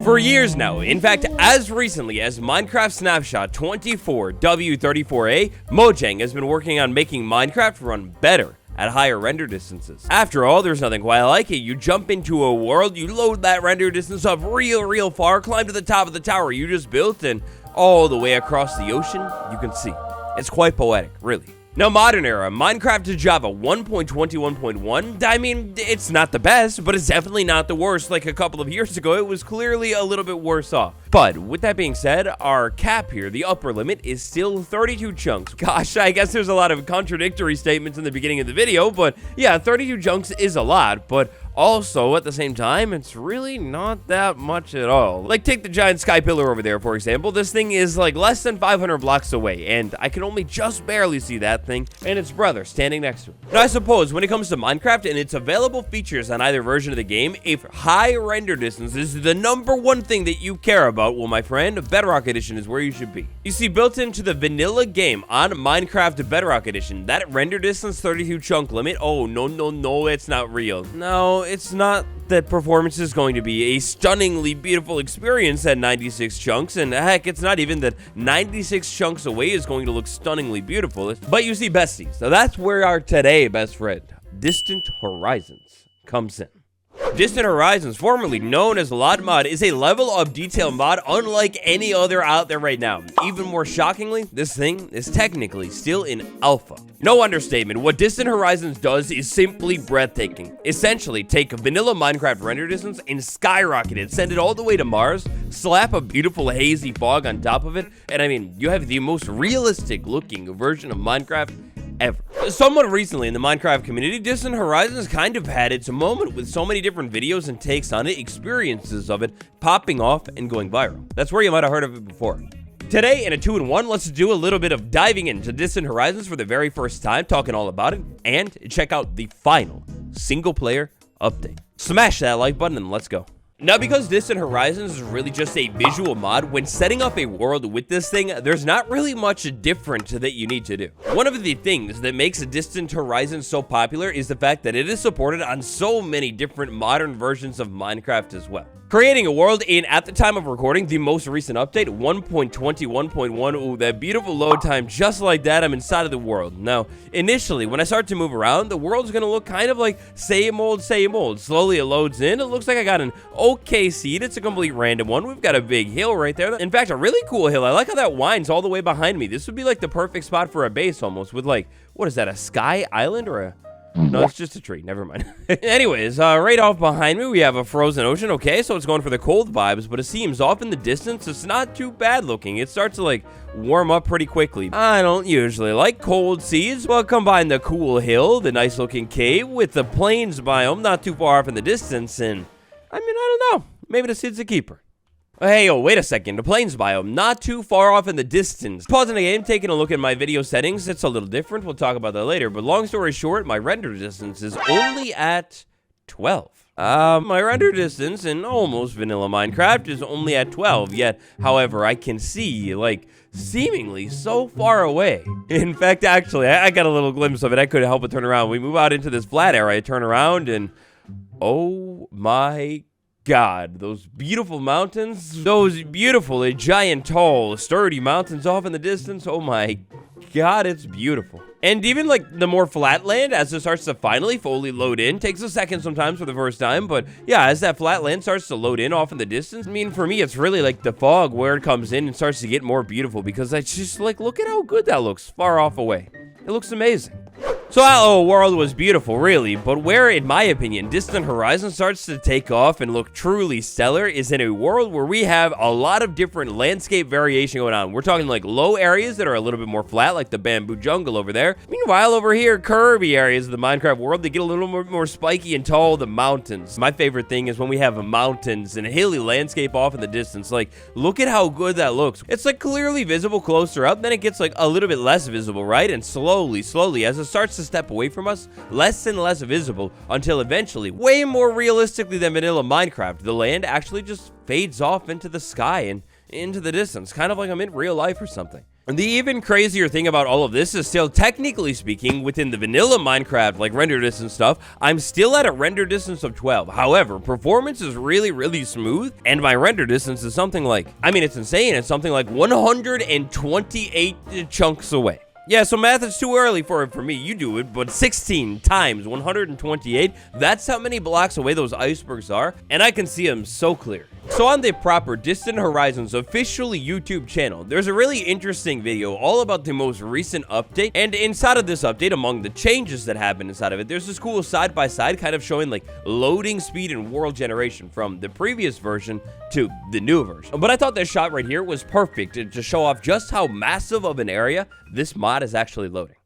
For years now, in fact, as recently as Minecraft Snapshot 24W34A, Mojang has been working on making Minecraft run better at higher render distances. After all, there's nothing quite like it. You jump into a world, you load that render distance up real far, climb to the top of the tower you just built, and all the way across the ocean, you can see. It's quite poetic, really. Now, modern era, Minecraft to Java 1.21.1, I mean, it's not the best, but it's definitely not the worst. Like a couple of years ago, it was clearly a little bit worse off. But with that being said, our cap here, the upper limit, is still 32 chunks. Gosh, I guess there's a lot of contradictory statements in the beginning of the video, but yeah, 32 chunks is a lot, but also, at the same time, it's really not that much at all. Like, take the giant sky pillar over there, for example. This thing is like less than 500 blocks away, and I can only just barely see that thing and its brother standing next to it. Now, I suppose when it comes to Minecraft and its available features on either version of the game, if high render distance is the #1 thing that you care about, well, my friend, Bedrock Edition is where you should be. You see, built into the vanilla game on Minecraft Bedrock Edition, that render distance 32 chunk limit, oh, no, it's not real. No, it's not that performance is going to be a stunningly beautiful experience at 96 chunks, and heck, it's not even that 96 chunks away is going to look stunningly beautiful. But you see, besties, so that's where our today best friend, Distant Horizons, comes in. Distant Horizons, formerly known as LOD Mod, is a level of detail mod unlike any other out there right now. Even more shockingly, this thing is technically still in alpha. No understatement, what Distant Horizons does is simply breathtaking. Essentially, take a vanilla Minecraft render distance and skyrocket it, send it all the way to Mars, slap a beautiful hazy fog on top of it, and I mean, you have the most realistic looking version of Minecraft ever. Somewhat recently in the Minecraft community, Distant Horizons kind of had its moment with so many different videos and takes on it, experiences of it, popping off and going viral. That's where you might have heard of it before. Today, in a 2-in-1, let's do a little bit of diving into Distant Horizons for the very first time, talking all about it, and check out the final single-player update. Smash that like button and let's go. Now, because Distant Horizons is really just a visual mod, when setting up a world with this thing, there's not really much different that you need to do. One of the things that makes Distant Horizons so popular is the fact that it is supported on so many different modern versions of Minecraft as well. Creating a world in, at the time of recording, the most recent update, 1.21.1, ooh, that beautiful load time, just like that, I'm inside of the world. Now, initially, when I start to move around, the world's gonna look kind of like same old. Slowly it loads in, it looks like I got an okay seed, it's a complete random one. We've got a big hill right there. In fact, a really cool hill. I like how that winds all the way behind me. This would be like the perfect spot for a base almost, with like, what is that, a sky island or a... No, it's just a tree. Never mind. Anyways, right off behind me, we have a frozen ocean. Okay, so it's going for the cold vibes, but it seems off in the distance, it's not too bad looking. It starts to, like, warm up pretty quickly. I don't usually like cold seas, but combine the cool hill, the nice-looking cave, with the plains biome not too far off in the distance, and, I mean, I don't know. Maybe the seed's a keeper. Hey, oh, wait a second. The plains biome, not too far off in the distance. Pausing the game, taking a look at my video settings. It's a little different. We'll talk about that later. But long story short, my render distance is only at 12. My render distance in almost vanilla Minecraft is only at 12. Yet, however, I can see, like, seemingly so far away. In fact, actually, I got a little glimpse of it. I couldn't help but turn around. We move out into this flat area. I turn around and, oh my God, those beautiful mountains, those beautiful, giant, tall, sturdy mountains off in the distance. Oh my God, it's beautiful. And even like the more flat land, as it starts to finally fully load in, takes a second sometimes for the first time, but yeah, as that flat land starts to load in off in the distance, I mean, for me, it's really like the fog where it comes in and starts to get more beautiful, because I just like, look at how good that looks far off away. It looks amazing. So Hello World was beautiful, really, but where, in my opinion, Distant Horizon starts to take off and look truly stellar is in a world where we have a lot of different landscape variation going on. We're talking like low areas that are a little bit more flat, like the bamboo jungle over there. Meanwhile, over here, curvy areas of the Minecraft world, they get a little more spiky and tall, the mountains. My favorite thing is when we have mountains and a hilly landscape off in the distance. Like, look at how good that looks. It's like clearly visible closer up, then it gets like a little bit less visible, right? And slowly, as it starts to step away from us, less and less visible, until eventually, way more realistically than vanilla Minecraft, the land actually just fades off into the sky and into the distance, kind of like I'm in real life or something. The even crazier thing about all of this is still, technically speaking, within the vanilla Minecraft, like render distance stuff, I'm still at a render distance of 12. However, performance is really, really smooth, and my render distance is something like, I mean, it's insane. It's something like 128 chunks away. Yeah, so math is too early for it for me. You do it, but 16 times 128, that's how many blocks away those icebergs are, and I can see them so clear. So on the proper Distant Horizons official YouTube channel, there's a really interesting video all about the most recent update, and inside of this update, among the changes that happened inside of it, there's this cool side-by-side kind of showing like loading speed and world generation from the previous version to the new version. But I thought this shot right here was perfect to show off just how massive of an area this mod is actually loading.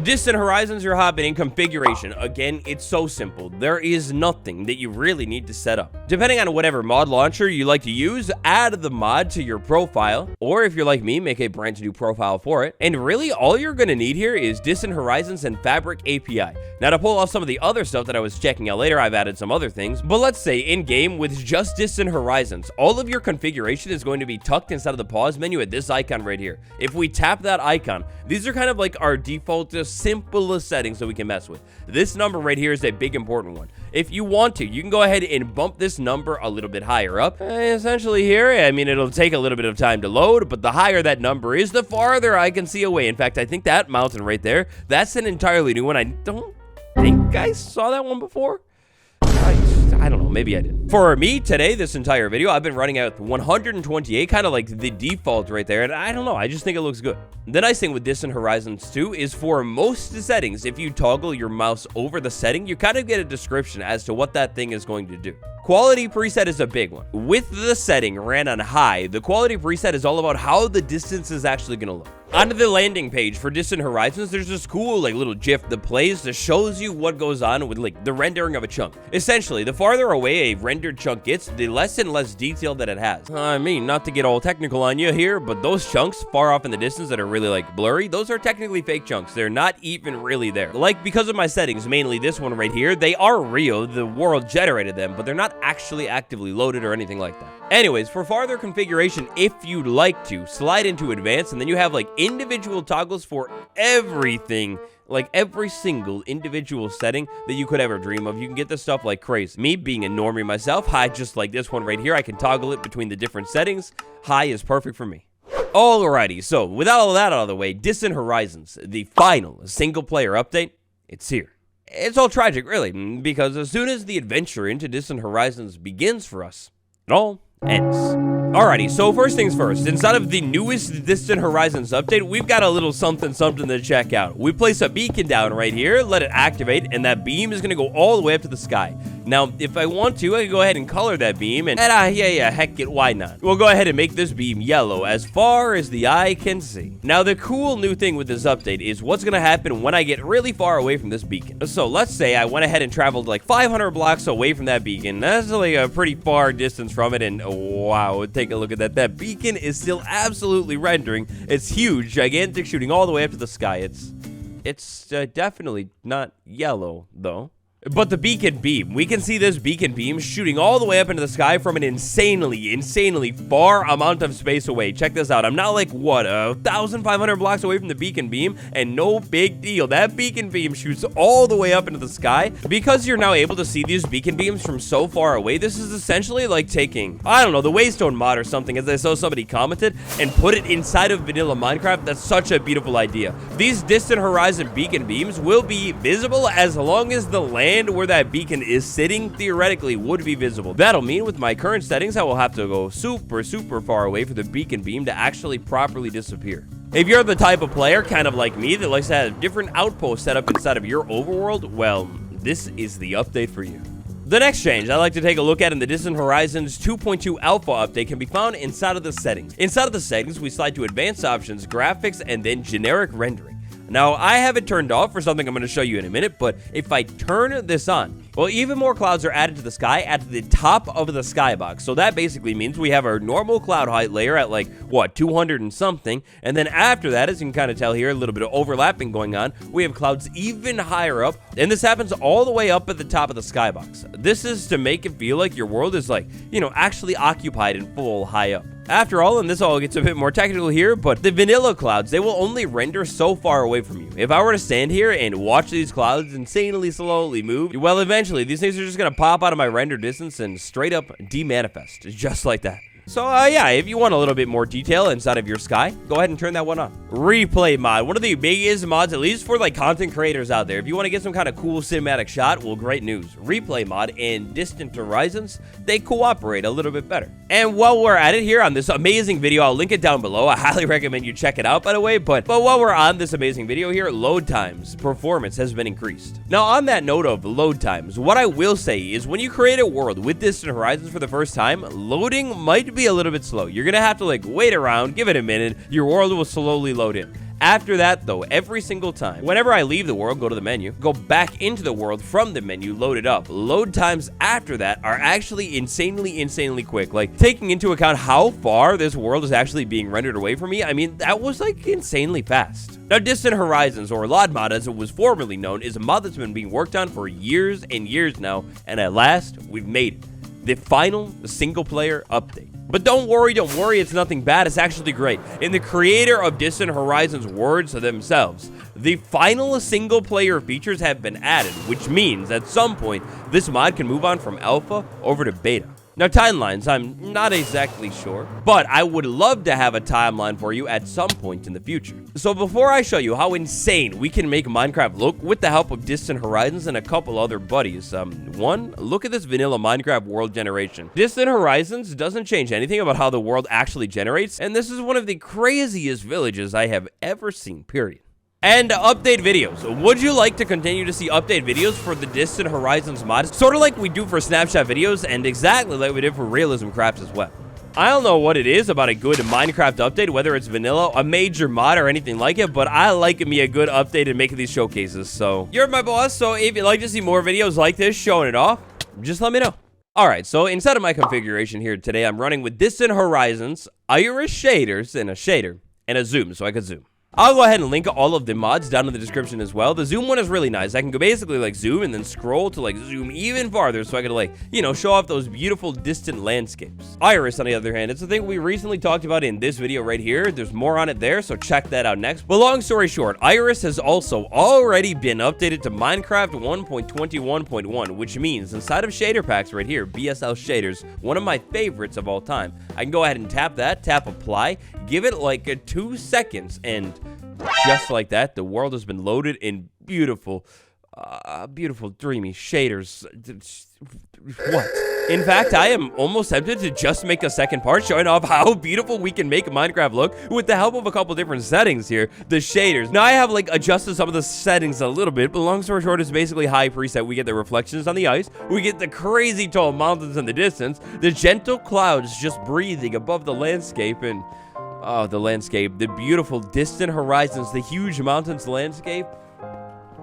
Distant Horizons, you're hopping in configuration. Again, it's so simple. There is nothing that you really need to set up. Depending on whatever mod launcher you like to use, add the mod to your profile, or if you're like me, make a brand new profile for it. And really, all you're going to need here is Distant Horizons and Fabric API. Now, to pull off some of the other stuff that I was checking out later, I've added some other things. But let's say in-game with just Distant Horizons, all of your configuration is going to be tucked inside of the pause menu at this icon right here. If we tap that icon, these are kind of like our default, simplest settings that we can mess with. This number right here is a big important one. If you want to, you can go ahead and bump this number a little bit higher up. Essentially here, I mean, it'll take a little bit of time to load, but the higher that number is, the farther I can see away. In fact, I think that mountain right there, that's an entirely new one. I don't think I saw that one before. I don't know, maybe I did. For me today, this entire video, I've been running out 128, kind of like the default right there, and I don't know, I just think it looks good. The nice thing with Distant Horizons 2 is for most settings, if you toggle your mouse over the setting, you kind of get a description as to what that thing is going to do. Quality preset is a big one. With the setting ran on high, the quality preset is all about how the distance is actually going to look. Onto the landing page for Distant Horizons, there's this cool like little GIF that plays that shows you what goes on with like the rendering of a chunk. Essentially, the farther away a rendered chunk gets, the less and less detail that it has. I mean, not to get all technical on you here, but those chunks far off in the distance that are really like blurry, those are technically fake chunks. They're not even really there. Like, because of my settings, mainly this one right here, they are real. The world generated them, but they're not actually actively loaded or anything like that. Anyways, for farther configuration, if you'd like to, slide into advanced, and then you have like individual toggles for everything, like every single individual setting that you could ever dream of. You can get this stuff like crazy. Me being a normie myself, I just like this one right here. I can toggle it between the different settings. High is perfect for me. Alrighty, so with all that out of the way, Distant Horizons, the final single-player update, it's here. It's all tragic, really, because as soon as the adventure into Distant Horizons begins for us, it all ends. Alrighty, so first things first, inside of the newest Distant Horizons update, we've got a little something to check out. We place a beacon down right here, let it activate, and that beam is going to go all the way up to the sky. Now, if I want to, I can go ahead and color that beam, and heck it, why not? We'll go ahead and make this beam yellow as far as the eye can see. Now, the cool new thing with this update is what's going to happen when I get really far away from this beacon. So let's say I went ahead and traveled like 500 blocks away from that beacon. That's like a pretty far distance from it, and wow, take a look at that. That beacon is still absolutely rendering. It's huge, gigantic, shooting all the way up to the sky. It's definitely not yellow, though. But the beacon beam, we can see this beacon beam shooting all the way up into the sky from an insanely far amount of space away. Check this out. I'm not like, what, 1,500 blocks away from the beacon beam, and no big deal. That beacon beam shoots all the way up into the sky. Because you're now able to see these beacon beams from so far away, this is essentially like taking, I don't know, the Waystone mod or something, as I saw somebody commented, and put it inside of vanilla Minecraft. That's such a beautiful idea. These Distant Horizon beacon beams will be visible as long as the land where that beacon is sitting theoretically would be visible. That'll mean with my current settings, I will have to go super far away for the beacon beam to actually properly disappear. If you're the type of player, kind of like me, that likes to have different outposts set up inside of your overworld, well, this is the update for you. The next change I like to take a look at in the Distant Horizons 2.2 Alpha update can be found inside of the settings. Inside of the settings, we slide to Advanced Options, Graphics, and then Generic Rendering. Now, I have it turned off for something I'm going to show you in a minute, but if I turn this on, Well, even more clouds are added to the sky at the top of the skybox. So that basically means we have our normal cloud height layer at like, what, 200 and something. And then after that, as you can kind of tell here, a little bit of overlapping going on, we have clouds even higher up. And this happens all the way up at the top of the skybox. This is to make it feel like your world is like, actually occupied and full high up. After all, and this all gets a bit more technical here, but the vanilla clouds, they will only render so far away from you. If I were to stand here and watch these clouds insanely slowly move, well, eventually, these things are just going to pop out of my render distance and straight up demanifest, just like that. So, yeah, if you want a little bit more detail inside of your sky, go ahead and turn that one on. Replay mod, one of the biggest mods, at least for, like, content creators out there. If you want to get some kind of cool cinematic shot, well, great news. Replay mod and Distant Horizons, they cooperate a little bit better. And while we're at it here on this amazing video, I'll link it down below. I highly recommend you check it out, by the way. But while we're on this amazing video here, load times, performance has been increased. Now, on that note of load times, what I will say is when you create a world with Distant Horizons for the first time, loading might be a little bit slow. You're gonna have to like wait around, give it a minute, your world will slowly load in. After that though, every single time, whenever I leave the world, go to the menu, go back into the world from the menu, load it up. Load times after that are actually insanely quick. Like taking into account how far this world is actually being rendered away from me, I mean, that was like insanely fast. Now, Distant Horizons, or LOD mod as it was formerly known, is a mod that's been being worked on for years and years now, and at last, we've made it. The final single-player update. But don't worry, it's nothing bad, it's actually great. In the creator of Distant Horizons' words themselves, the final single-player features have been added, which means at some point, this mod can move on from alpha over to beta. Now, timelines, I'm not exactly sure, but I would love to have a timeline for you at some point in the future. So before I show you how insane we can make Minecraft look with the help of Distant Horizons and a couple other buddies, one, look at this vanilla Minecraft world generation. Distant Horizons doesn't change anything about how the world actually generates, and this is one of the craziest villages I have ever seen, period. And update videos. Would you like to continue to see update videos for the Distant Horizons mod? Sort of like we do for Snapshot videos, and exactly like we did for Realism Crafts as well. I don't know what it is about a good Minecraft update, whether it's vanilla, a major mod, or anything like it, but I like me a good update and making these showcases, so you're my boss, so if you'd like to see more videos like this showing it off, just let me know. Alright, so inside of my configuration here today, I'm running with Distant Horizons, Iris shaders, and a shader, and a zoom, so I could zoom. I'll go ahead and link all of the mods down in the description as well. The zoom one is really nice. I can go basically like zoom and then scroll to like zoom even farther so I could like, show off those beautiful distant landscapes. Iris, on the other hand, it's a thing we recently talked about in this video right here. There's more on it there, so check that out next. But long story short, Iris has also already been updated to Minecraft 1.21.1, which means inside of shader packs right here, BSL shaders, one of my favorites of all time. I can go ahead and tap that, tap apply, give it like 2 seconds, and just like that, the world has been loaded in beautiful, dreamy shaders. What? In fact, I am almost tempted to just make a second part showing off how beautiful we can make Minecraft look with the help of a couple different settings here. The shaders. Now, I have like adjusted some of the settings a little bit, but long story short, it's basically high preset. We get the reflections on the ice. We get the crazy tall mountains in the distance. The gentle clouds just breathing above the landscape, and oh, the landscape, the beautiful Distant Horizons, the huge mountains landscape.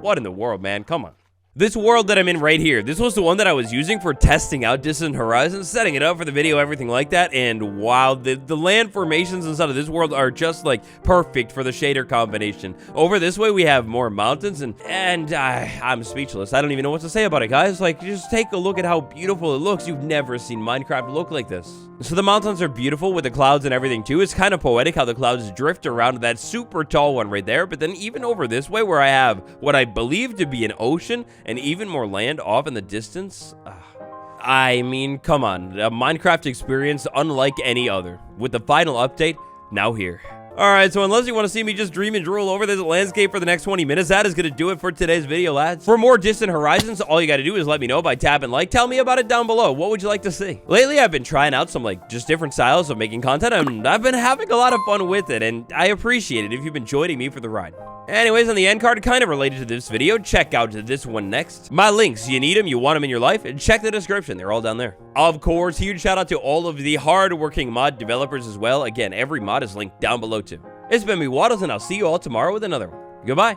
What in the world, man? Come on. This world that I'm in right here, this was the one that I was using for testing out Distant Horizons, setting it up for the video, everything like that, and wow, the land formations inside of this world are just like perfect for the shader combination. Over this way, we have more mountains, and I'm speechless. I don't even know what to say about it, guys. Like, just take a look at how beautiful it looks. You've never seen Minecraft look like this. So the mountains are beautiful with the clouds and everything too. It's kind of poetic how the clouds drift around that super tall one right there, but then even over this way where I have what I believe to be an ocean, and even more land off in the distance. I mean, come on, a Minecraft experience unlike any other. With the final update, now here. Alright, so unless you want to see me just dream and drool over this landscape for the next 20 minutes, that is going to do it for today's video, lads. For more Distant Horizons, all you got to do is let me know by tapping like. Tell me about it down below. What would you like to see? Lately, I've been trying out some, like, just different styles of making content, and I've been having a lot of fun with it, and I appreciate it if you've been joining me for the ride. Anyways, on the end card, kind of related to this video, check out this one next. My links, you need them, you want them in your life, and check the description. They're all down there. Of course, huge shout out to all of the hard-working mod developers as well. Again, every mod is linked down below too. It's been me, Waddles, and I'll see you all tomorrow with another one. Goodbye.